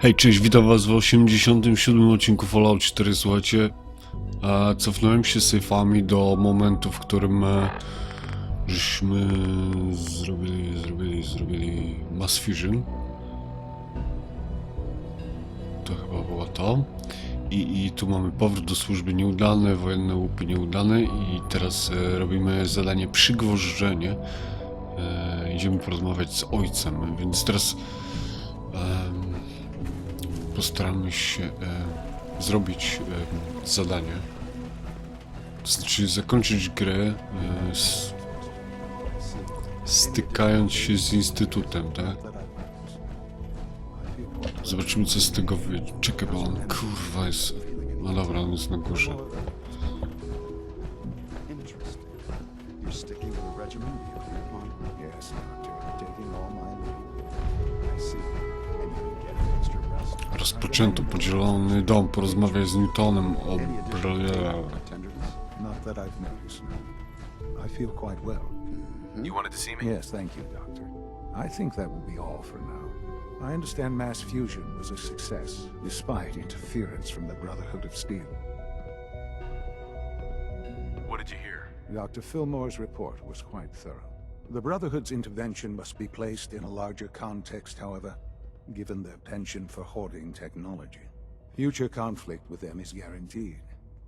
Hej, cześć, witam was w 87. odcinku Fallout 4, słuchajcie. Cofnąłem się sejfami do momentu, w którym żeśmy zrobili Mass Fusion. To chyba było to. I tu mamy powrót do służby nieudany, wojenne łupy nieudane i teraz robimy zadanie Przygwożdżenie. Idziemy porozmawiać z ojcem, więc teraz postaramy się zrobić zadanie. To znaczy zakończyć grę stykając się z instytutem, tak? Zobaczymy, co z tego wyjdzie. Czekaj, bo on kurwa jest... No dobra, on jest na górze. Rozpoczęto podzielony dom. Porozmawiaj z Newtonem o You wanted to see me? Yes, thank you, Doctor. I think that will be all for now. I understand mass fusion was a success, despite interference from the Brotherhood of Steel. What did you hear? Dr. Fillmore's report was quite thorough. The Brotherhood's intervention must be placed in a larger context, however, given their penchant for hoarding technology. Future conflict with them is guaranteed.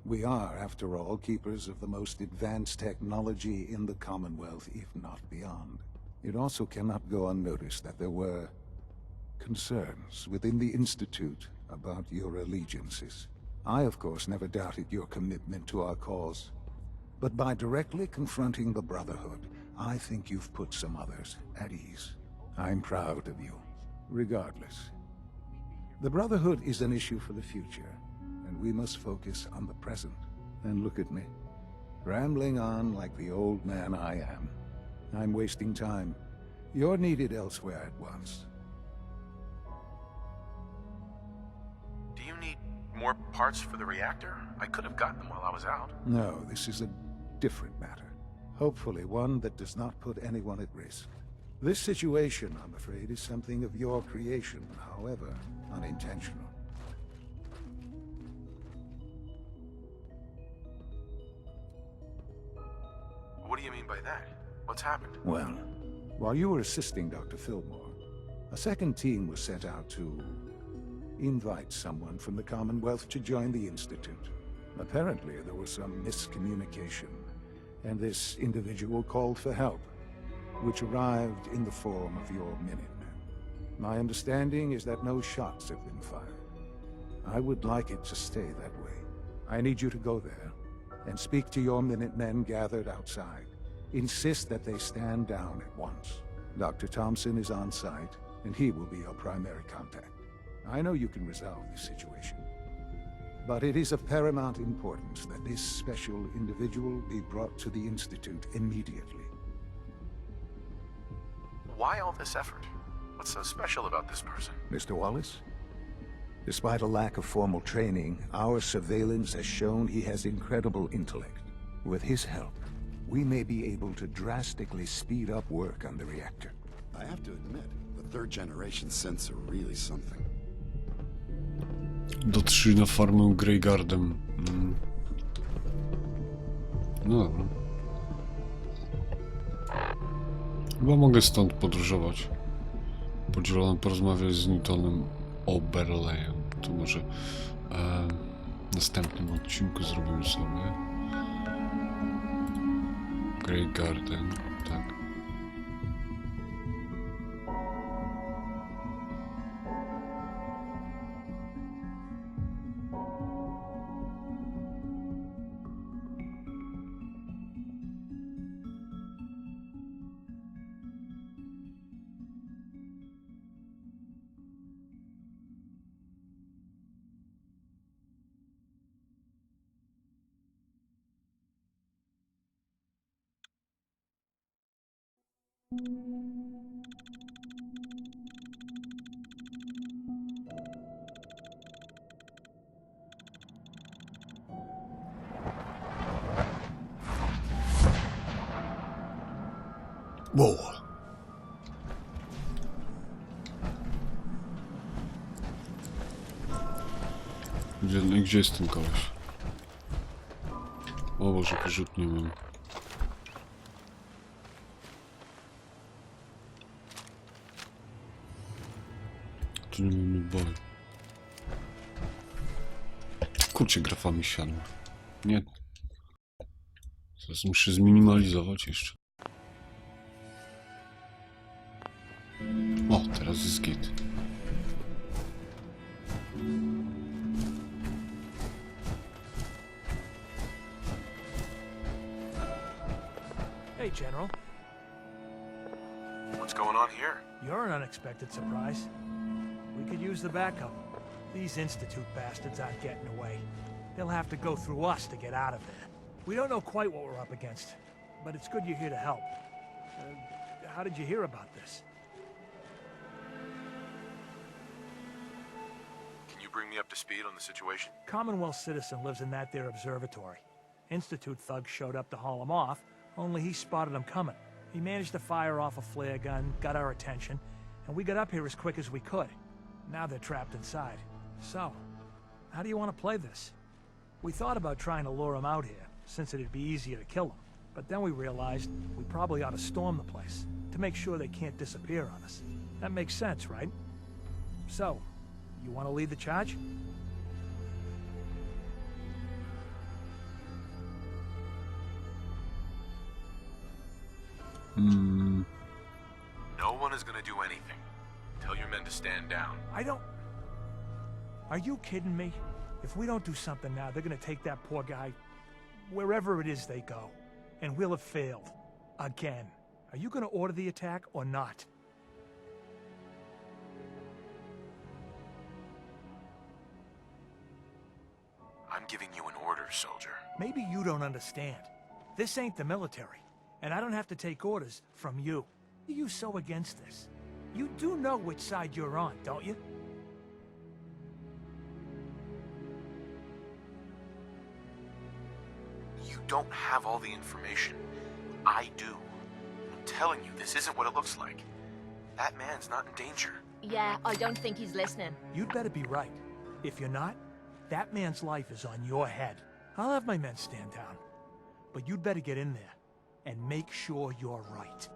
We are, after all, keepers of the most advanced technology in the Commonwealth, if not beyond. It also cannot go unnoticed that there were concerns within the Institute about your allegiances. I, of course, never doubted your commitment to our cause. But by directly confronting the Brotherhood, I think you've put some others at ease. I'm proud of you, regardless. The Brotherhood is an issue for the future, and we must focus on the present. And look at me, rambling on like the old man I am. I'm wasting time. You're needed elsewhere at once. Do you need more parts for the reactor? I could have gotten them while I was out. No, this is a different matter. Hopefully one that does not put anyone at risk. This situation, I'm afraid, is something of your creation, however unintentional. What do you mean by that? What's happened? Well, while you were assisting Dr. Fillmore, a second team was sent out to invite someone from the Commonwealth to join the Institute. Apparently, there was some miscommunication, and this individual called for help, which arrived in the form of your Minutemen. My understanding is that no shots have been fired. I would like it to stay that way. I need you to go there and speak to your Minutemen gathered outside. Insist that they stand down at once. Dr. Thompson is on site, and he will be your primary contact. I know you can resolve this situation, but it is of paramount importance that this special individual be brought to the Institute immediately. Why all this effort? What's so special about this person? Mr. Wallace? Despite a lack of formal training, our surveillance has shown he has incredible intellect. With his help, we may be able to drastically speed up work on the reactor. I have to admit, the third-generation synths are really something. dotrzyj na farmę Greygardem. No dobra. Chyba mogę stąd podróżować. Podzielony porozmawiać z Newtonem Oberlejem. To może w następnym odcinku zrobimy sobie Grey Garden, tak. Whoa. Gdzie jest ten koleś? O Boże, porzut nie mam. Tu nie mam naboju. Kurczę, grafami siadła. Nie. Teraz muszę zminimalizować jeszcze. O, teraz jest git. Hey, General. What's going on here? You're an unexpected surprise. We could use the backup. These Institute bastards aren't getting away. They'll have to go through us to get out of there. We don't know quite what we're up against, but it's good you're here to help. How did you hear about this? Can you bring me up to speed on the situation? Commonwealth citizen lives in that there observatory. Institute thugs showed up to haul him off, only he spotted them coming. He managed to fire off a flare gun, got our attention, and we got up here as quick as we could. Now they're trapped inside. So, how do you want to play this? We thought about trying to lure them out here, since it'd be easier to kill them. But then we realized we probably ought to storm the place, to make sure they can't disappear on us. That makes sense, right? So, you want to lead the charge? No one is gonna do anything. Tell your men to stand down. Are you kidding me? If we don't do something now, they're gonna take that poor guy wherever it is they go. And we'll have failed. Again. Are you gonna order the attack or not? I'm giving you an order, soldier. Maybe you don't understand. This ain't the military. And I don't have to take orders from you. Why are you so against this? You do know which side you're on, don't you? You don't have all the information. I do. I'm telling you, this isn't what it looks like. That man's not in danger. Yeah, I don't think he's listening. You'd better be right. If you're not, that man's life is on your head. I'll have my men stand down. But you'd better get in there and make sure you're right.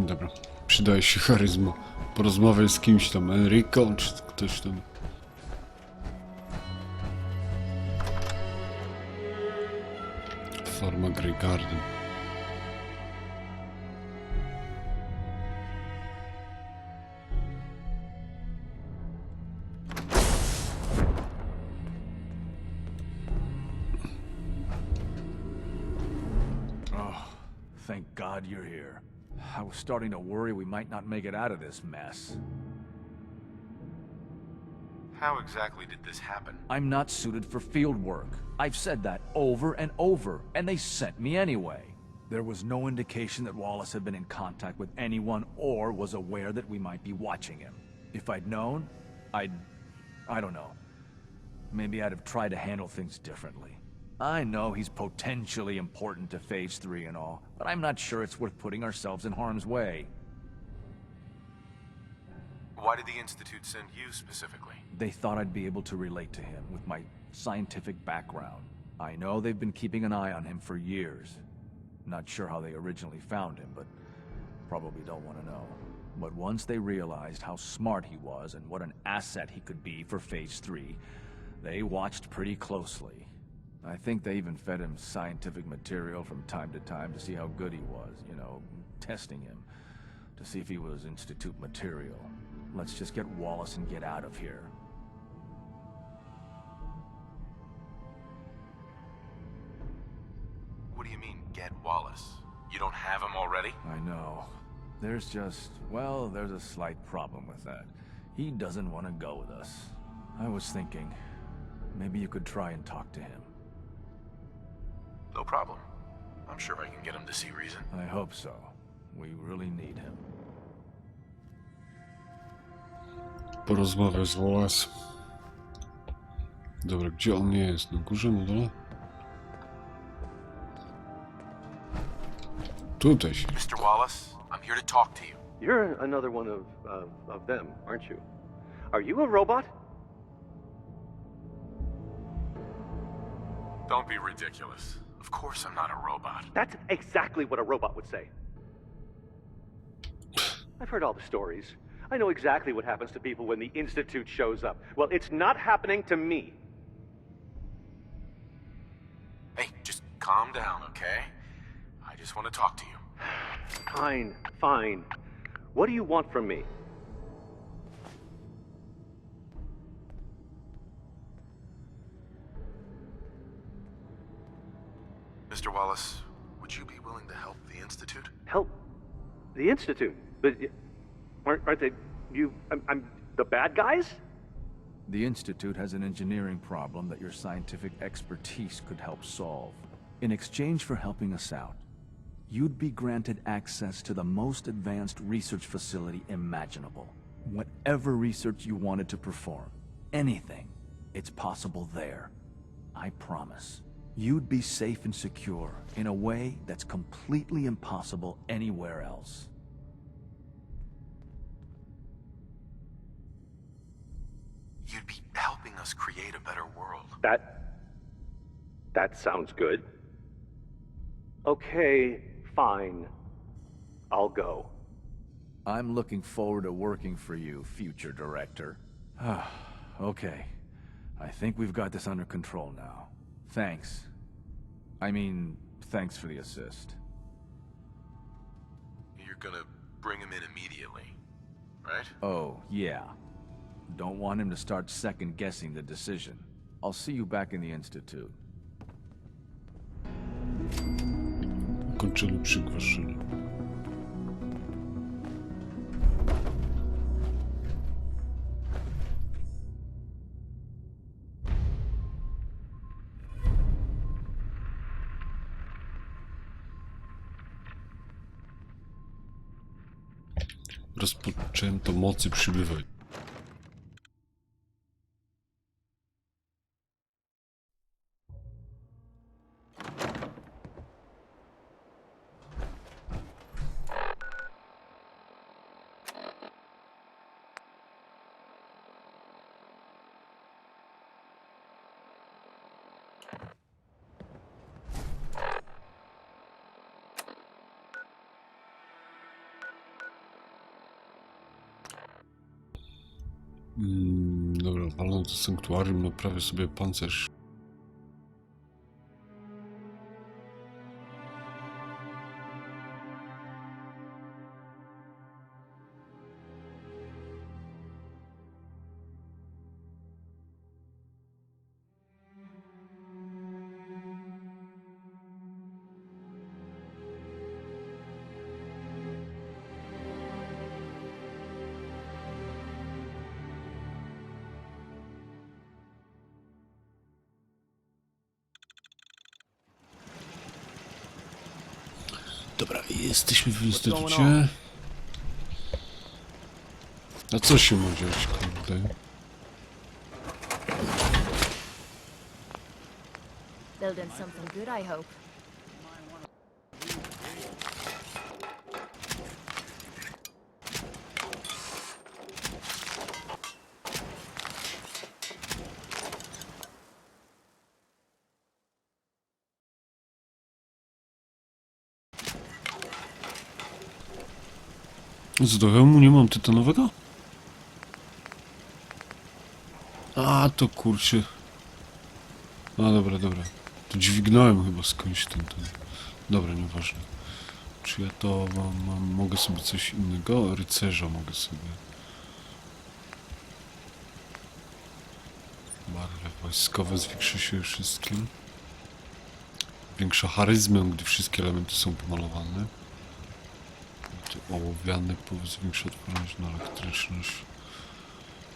Dobra, przydaje się charyzma. Porozmawiaj z kimś tam, Enrico, czy ktoś tam. Farma Grey Garden. Thank God you're here. I was starting to worry we might not make it out of this mess. How exactly did this happen? I'm not suited for field work. I've said that over and over, and they sent me anyway. There was no indication that Wallace had been in contact with anyone or was aware that we might be watching him. If I'd known, I don't know. Maybe I'd have tried to handle things differently. I know he's potentially important to Phase 3 and all, but I'm not sure it's worth putting ourselves in harm's way. Why did the Institute send you specifically? They thought I'd be able to relate to him with my scientific background. I know they've been keeping an eye on him for years. Not sure how they originally found him, but probably don't want to know. But once they realized how smart he was and what an asset he could be for Phase 3, they watched pretty closely. I think they even fed him scientific material from time to time to see how good he was, you know, testing him, to see if he was Institute material. Let's just get Wallace and get out of here. What do you mean, get Wallace? You don't have him already? I know. There's just, well, there's a slight problem with that. He doesn't want to go with us. I was thinking, maybe you could try and talk to him. No problem. I'm sure I can get him to see reason. I hope so. We really need him. Porozmawiaj z Wallace. Dobra, gdzie on jest? Na górze, na dole? Tutaj się. Mr. Wallace, I'm here to talk to you. You're another one of them, aren't you? Are you a robot? Don't be ridiculous. Of course I'm not a robot. That's exactly what a robot would say. I've heard all the stories. I know exactly what happens to people when the Institute shows up. Well, it's not happening to me. Hey, just calm down, okay? I just want to talk to you. Fine, fine. What do you want from me? Mr. Wallace, would you be willing to help the Institute? Help the Institute? But aren't they I'm the bad guys? The Institute has an engineering problem that your scientific expertise could help solve. In exchange for helping us out, you'd be granted access to the most advanced research facility imaginable. Whatever research you wanted to perform, anything, it's possible there. I promise. You'd be safe and secure in a way that's completely impossible anywhere else. You'd be helping us create a better world. That sounds good. Okay, fine. I'll go. I'm looking forward to working for you, future director. Okay. I think we've got this under control now. Thanks. I mean, thanks for the assist. You're gonna bring him in immediately, right? Oh, yeah. Don't want him to start second-guessing the decision. I'll see you back in the Institute. Ukończone przygwożdżenie. Rozpoczęto mocy przybywać. Dobra, walnę do sanktuarium, naprawię sobie pancerz. Dobra, jesteśmy w instytucie. A co się ma dziać, kurde? Building something good, I hope. Co do hełmu nie mam tytanowego? A, to kurczę. A, dobra, dobra. To dźwignąłem chyba skądś ten. Dobra, nieważne. Czy ja to mogę sobie coś innego? Rycerza mogę sobie. Barwy wojskowe zwiększa się wszystkim. Większa charyzmę, gdy wszystkie elementy są pomalowane. Ołowiany zwiększa odporność na elektryczność.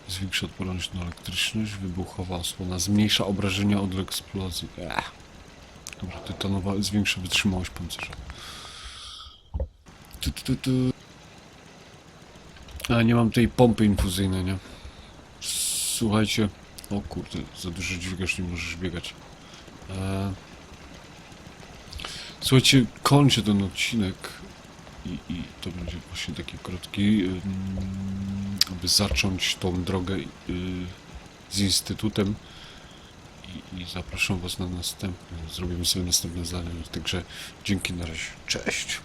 Zwiększa odporność na elektryczność. Wybuchowa osłona zmniejsza obrażenia od eksplozji. Dobra, tytanowa zwiększa wytrzymałość pancerza. A nie mam tej pompy infuzyjnej, nie? Słuchajcie. O kurde, za dużo dźwigasz, nie możesz biegać. Słuchajcie, kończę ten odcinek. I to będzie właśnie taki krótki, aby zacząć tą drogę z Instytutem. I zapraszam Was na następne. Zrobimy sobie następne zadanie. Także dzięki, na razie. Cześć!